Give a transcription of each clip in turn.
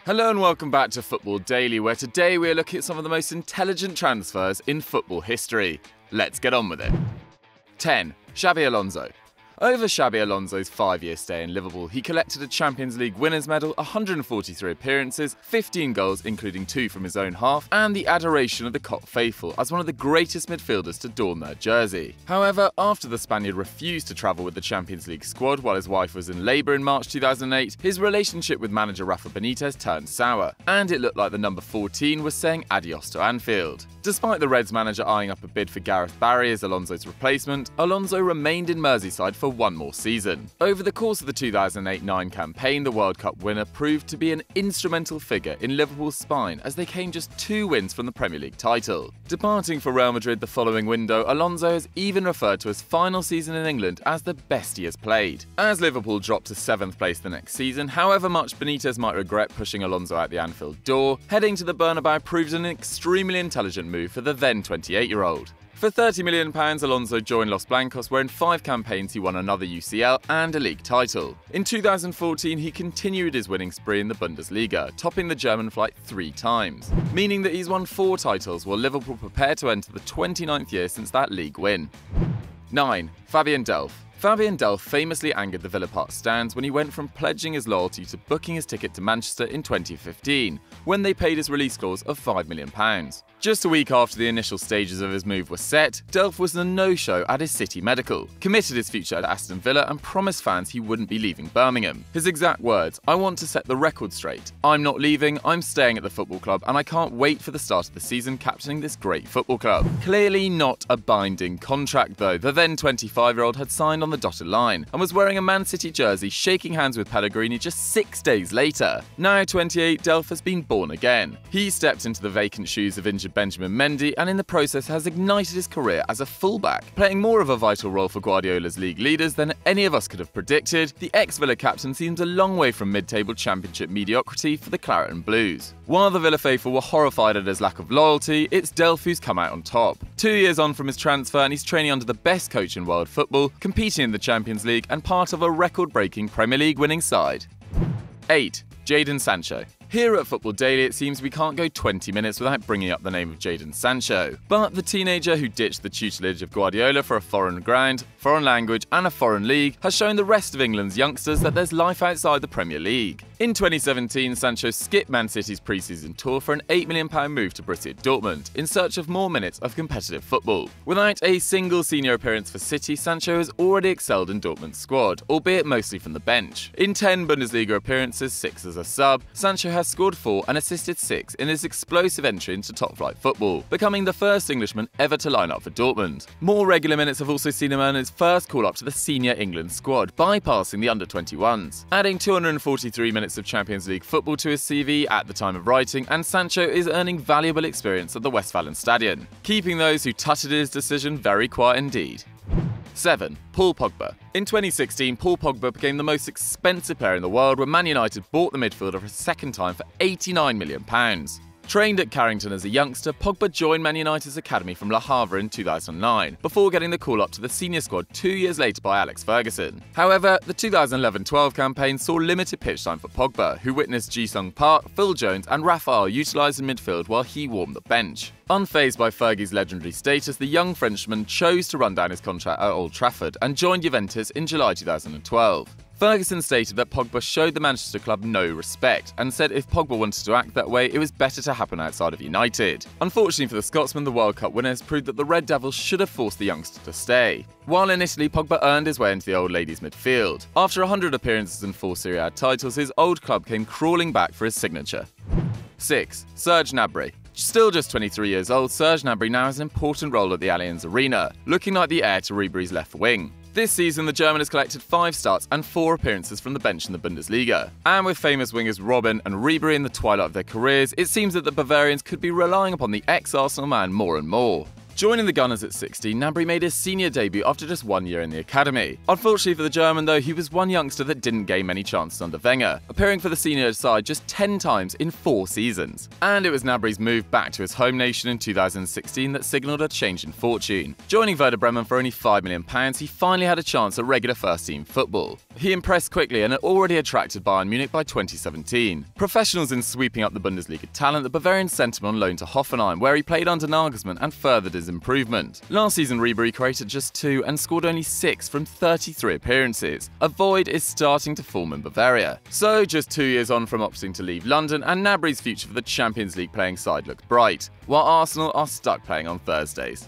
Hello and welcome back to Football Daily, where today we are looking at some of the most intelligent transfers in football history. Let's get on with it. 10. Xabi Alonso. Over Xabi Alonso's 5-year stay in Liverpool, he collected a Champions League winners' medal, 143 appearances, 15 goals including 2 from his own half, and the adoration of the Cop faithful as one of the greatest midfielders to don their jersey. However, after the Spaniard refused to travel with the Champions League squad while his wife was in labour in March 2008, his relationship with manager Rafa Benitez turned sour, and it looked like the number 14 was saying adios to Anfield. Despite the Reds manager eyeing up a bid for Gareth Bale as Alonso's replacement, Alonso remained in Merseyside for one more season. Over the course of the 2008-09 campaign, the World Cup winner proved to be an instrumental figure in Liverpool's spine as they came just 2 wins from the Premier League title. Departing for Real Madrid the following window, Alonso has even referred to his final season in England as the best he has played. As Liverpool dropped to 7th place the next season, however much Benitez might regret pushing Alonso out the Anfield door, heading to the Bernabeu proved an extremely intelligent move for the then 28-year-old. For £30 million, Alonso joined Los Blancos, where in 5 campaigns he won another UCL and a league title. In 2014, he continued his winning spree in the Bundesliga, topping the German flight 3 times, meaning that he's won 4 titles while Liverpool prepare to enter the 29th year since that league win. 9. Fabian Delph. Fabian Delph famously angered the Villa Park stands when he went from pledging his loyalty to booking his ticket to Manchester in 2015, when they paid his release clause of £5 million. Just a week after the initial stages of his move were set, Delph was a no-show at his City medical, committed his future at Aston Villa and promised fans he wouldn't be leaving Birmingham. His exact words, "I want to set the record straight. I'm not leaving, I'm staying at the football club and I can't wait for the start of the season captaining this great football club." Clearly not a binding contract though. The then 25-year-old had signed on the dotted line and was wearing a Man City jersey, shaking hands with Pellegrini just 6 days later. Now 28, Delph has been born again. He stepped into the vacant shoes of injured Benjamin Mendy and in the process has ignited his career as a fullback, playing more of a vital role for Guardiola's league leaders than any of us could have predicted. The ex-Villa captain seems a long way from mid-table championship mediocrity for the Claret and Blues. While the Villa faithful were horrified at his lack of loyalty, it's Delph who's come out on top. 2 years on from his transfer and he's training under the best coach in world football, competing in the Champions League and part of a record-breaking Premier League winning side. 8. Jadon Sancho. Here at Football Daily, it seems we can't go 20 minutes without bringing up the name of Jadon Sancho. But the teenager who ditched the tutelage of Guardiola for a foreign ground, foreign language and a foreign league has shown the rest of England's youngsters that there's life outside the Premier League. In 2017, Sancho skipped Man City's pre-season tour for an £8 million move to Borussia Dortmund in search of more minutes of competitive football. Without a single senior appearance for City, Sancho has already excelled in Dortmund's squad, albeit mostly from the bench. In 10 Bundesliga appearances, 6 as a sub, Sancho has scored 4 and assisted 6 in his explosive entry into top-flight football, becoming the first Englishman ever to line up for Dortmund. More regular minutes have also seen him earn his first call-up to the senior England squad, bypassing the under-21s. Adding 243 minutes of Champions League football to his CV at the time of writing, and Sancho is earning valuable experience at the Westfalenstadion, keeping those who tutted his decision very quiet indeed. 7. Paul Pogba. In 2016, Paul Pogba became the most expensive player in the world when Man United bought the midfielder for a second time for £89 million. Trained at Carrington as a youngster, Pogba joined Man United's academy from Le Havre in 2009, before getting the call-up to the senior squad 2 years later by Alex Ferguson. However, the 2011-12 campaign saw limited pitch time for Pogba, who witnessed Ji-Sung Park, Phil Jones and Rafael utilised in midfield while he warmed the bench. Unfazed by Fergie's legendary status, the young Frenchman chose to run down his contract at Old Trafford and joined Juventus in July 2012. Ferguson stated that Pogba showed the Manchester club no respect and said if Pogba wanted to act that way, it was better to happen outside of United. Unfortunately for the Scotsman, the World Cup winner has proved that the Red Devils should have forced the youngster to stay. While in Italy, Pogba earned his way into the old ladies' midfield. After 100 appearances and 4 Serie A titles, his old club came crawling back for his signature. 6. Serge Gnabry. Still just 23 years old, Serge Gnabry now has an important role at the Allianz Arena, looking like the heir to Ribery's left wing. This season, the German has collected 5 starts and 4 appearances from the bench in the Bundesliga. And with famous wingers Robben and Ribery in the twilight of their careers, it seems that the Bavarians could be relying upon the ex-Arsenal man more and more. Joining the Gunners at 16, Gnabry made his senior debut after just 1 year in the academy. Unfortunately for the German though, he was one youngster that didn't gain many chances under Wenger, appearing for the senior side just 10 times in 4 seasons. And it was Gnabry's move back to his home nation in 2016 that signalled a change in fortune. Joining Werder Bremen for only £5 million, he finally had a chance at regular first-team football. He impressed quickly and had already attracted Bayern Munich by 2017. Professionals in sweeping up the Bundesliga talent, the Bavarian sent him on loan to Hoffenheim, where he played under Nagelsmann and furthered his improvement. Last season, Ribery created just 2 and scored only 6 from 33 appearances. A void is starting to form in Bavaria. So, just 2 years on from opting to leave London, and Gnabry's future for the Champions League playing side looked bright, while Arsenal are stuck playing on Thursdays.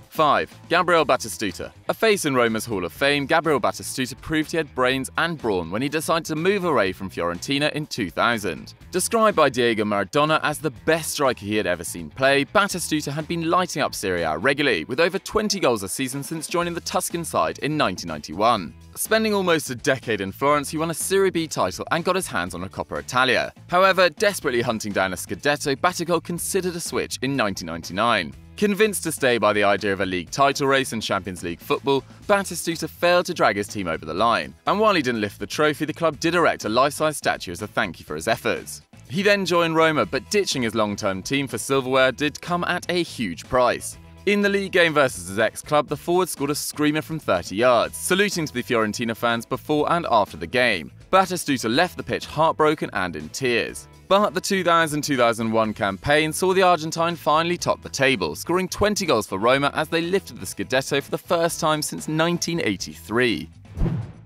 5. Gabriel Batistuta. A face in Roma's Hall of Fame, Gabriel Batistuta proved he had brains and brawn when he decided to move away from Fiorentina in 2000. Described by Diego Maradona as the best striker he had ever seen play, Batistuta had been lighting up Serie A regularly, with over 20 goals a season since joining the Tuscan side in 1991. Spending almost a decade in Florence, he won a Serie B title and got his hands on a Coppa Italia. However, desperately hunting down a Scudetto, Batigol considered a switch in 1999. Convinced to stay by the idea of a league title race and Champions League football, Batistuta failed to drag his team over the line. And while he didn't lift the trophy, the club did erect a life-size statue as a thank you for his efforts. He then joined Roma, but ditching his long-term team for silverware did come at a huge price. In the league game versus his ex-club, the forward scored a screamer from 30 yards, saluting to the Fiorentina fans before and after the game. Batistuta left the pitch heartbroken and in tears. But the 2000-2001 campaign saw the Argentine finally top the table, scoring 20 goals for Roma as they lifted the Scudetto for the first time since 1983.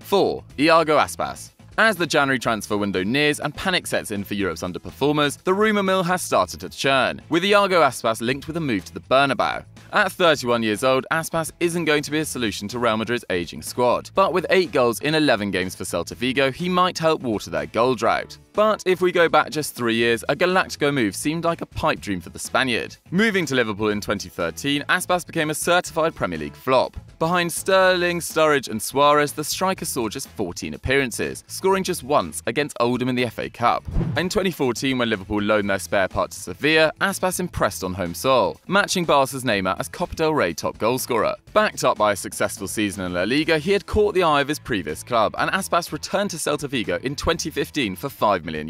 4. Iago Aspas. As the January transfer window nears and panic sets in for Europe's underperformers, the rumour mill has started to churn, with Iago Aspas linked with a move to the Bernabeu. At 31 years old, Aspas isn't going to be a solution to Real Madrid's ageing squad, but with 8 goals in 11 games for Celta Vigo, he might help water their goal drought. But if we go back just 3 years, a Galactico move seemed like a pipe dream for the Spaniard. Moving to Liverpool in 2013, Aspas became a certified Premier League flop. Behind Sterling, Sturridge and Suarez, the striker saw just 14 appearances, scoring just once against Oldham in the FA Cup. In 2014, when Liverpool loaned their spare part to Sevilla, Aspas impressed on home soil, matching Barca's Neymar as Copa del Rey top goalscorer. Backed up by a successful season in La Liga, he had caught the eye of his previous club, and Aspas returned to Celta Vigo in 2015 for €5 million.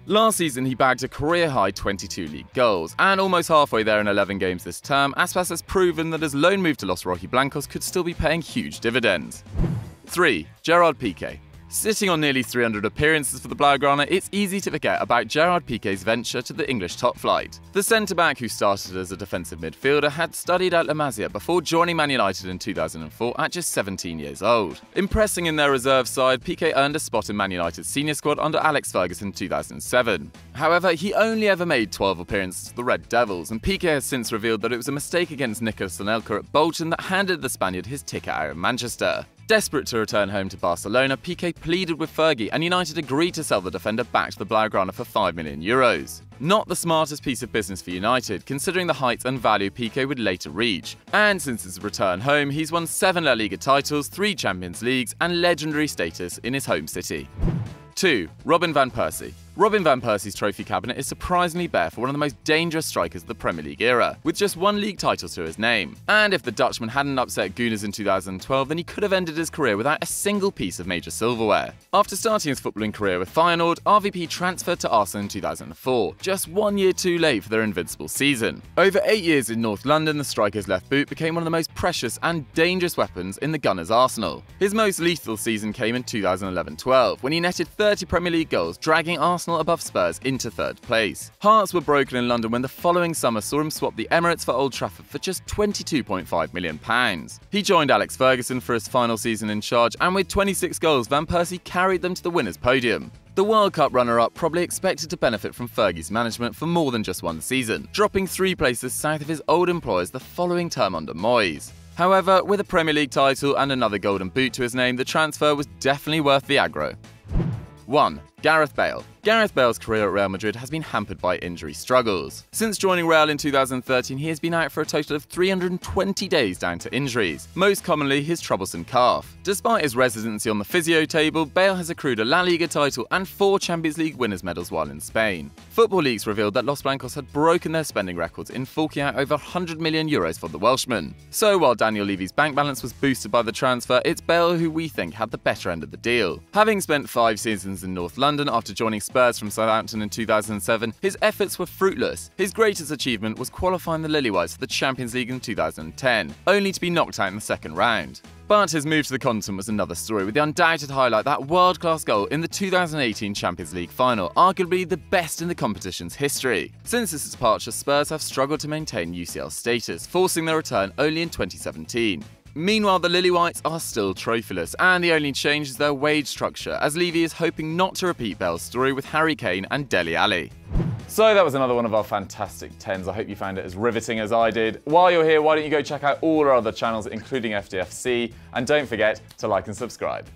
Last season, he bagged a career-high 22 league goals, and almost halfway there in 11 games this term, Aspas has proven that his loan move to Los Rojiblancos could still be paying huge dividends. 3. Gerard Piqué. Sitting on nearly 300 appearances for the Blaugrana, it's easy to forget about Gerard Piqué's venture to the English top flight. The centre-back, who started as a defensive midfielder, had studied at La Masia before joining Man United in 2004 at just 17 years old. Impressing in their reserve side, Piqué earned a spot in Man United's senior squad under Alex Ferguson in 2007. However, he only ever made 12 appearances to the Red Devils, and Piqué has since revealed that it was a mistake against Nicolas Anelka at Bolton that handed the Spaniard his ticket out of Manchester. Desperate to return home to Barcelona, Piqué pleaded with Fergie, and United agreed to sell the defender back to the Blaugrana for €5 million. Not the smartest piece of business for United, considering the heights and value Piqué would later reach. And since his return home, he's won 7 La Liga titles, 3 Champions Leagues, and legendary status in his home city. 2. Robin van Persie. Robin van Persie's trophy cabinet is surprisingly bare for one of the most dangerous strikers of the Premier League era, with just 1 league title to his name. And if the Dutchman hadn't upset Gunners in 2012, then he could have ended his career without a single piece of major silverware. After starting his footballing career with Feyenoord, RVP transferred to Arsenal in 2004, just 1 year too late for their invincible season. Over 8 years in North London, the striker's left boot became one of the most precious and dangerous weapons in the Gunners' arsenal. His most lethal season came in 2011-12, when he netted 30 Premier League goals, dragging Arsenal above Spurs into 3rd place. Hearts were broken in London when the following summer saw him swap the Emirates for Old Trafford for just £22.5 million. He joined Alex Ferguson for his final season in charge, and with 26 goals, Van Persie carried them to the winners' podium. The World Cup runner-up probably expected to benefit from Fergie's management for more than just 1 season, dropping 3 places south of his old employers the following term under Moyes. However, with a Premier League title and another golden boot to his name, the transfer was definitely worth the aggro. 1. Gareth Bale. Gareth Bale's career at Real Madrid has been hampered by injury struggles. Since joining Real in 2013, he has been out for a total of 320 days down to injuries, most commonly his troublesome calf. Despite his residency on the physio table, Bale has accrued a La Liga title and 4 Champions League winners' medals while in Spain. Football leaks revealed that Los Blancos had broken their spending records in forking out over €100 million for the Welshman. So while Daniel Levy's bank balance was boosted by the transfer, it's Bale who we think had the better end of the deal. Having spent 5 seasons in North London after joining Spurs from Southampton in 2007, his efforts were fruitless. His greatest achievement was qualifying the Lilywhites for the Champions League in 2010, only to be knocked out in the second round. But his move to the continent was another story, with the undoubted highlight that world-class goal in the 2018 Champions League final, arguably the best in the competition's history. Since his departure, Spurs have struggled to maintain UCL status, forcing their return only in 2017. Meanwhile, the Lilywhites are still trophyless, and the only change is their wage structure, as Levy is hoping not to repeat Bale's story with Harry Kane and Dele Alli. So that was another one of our fantastic 10s. I hope you found it as riveting as I did. While you're here, why don't you go check out all our other channels, including FDFC, and don't forget to like and subscribe.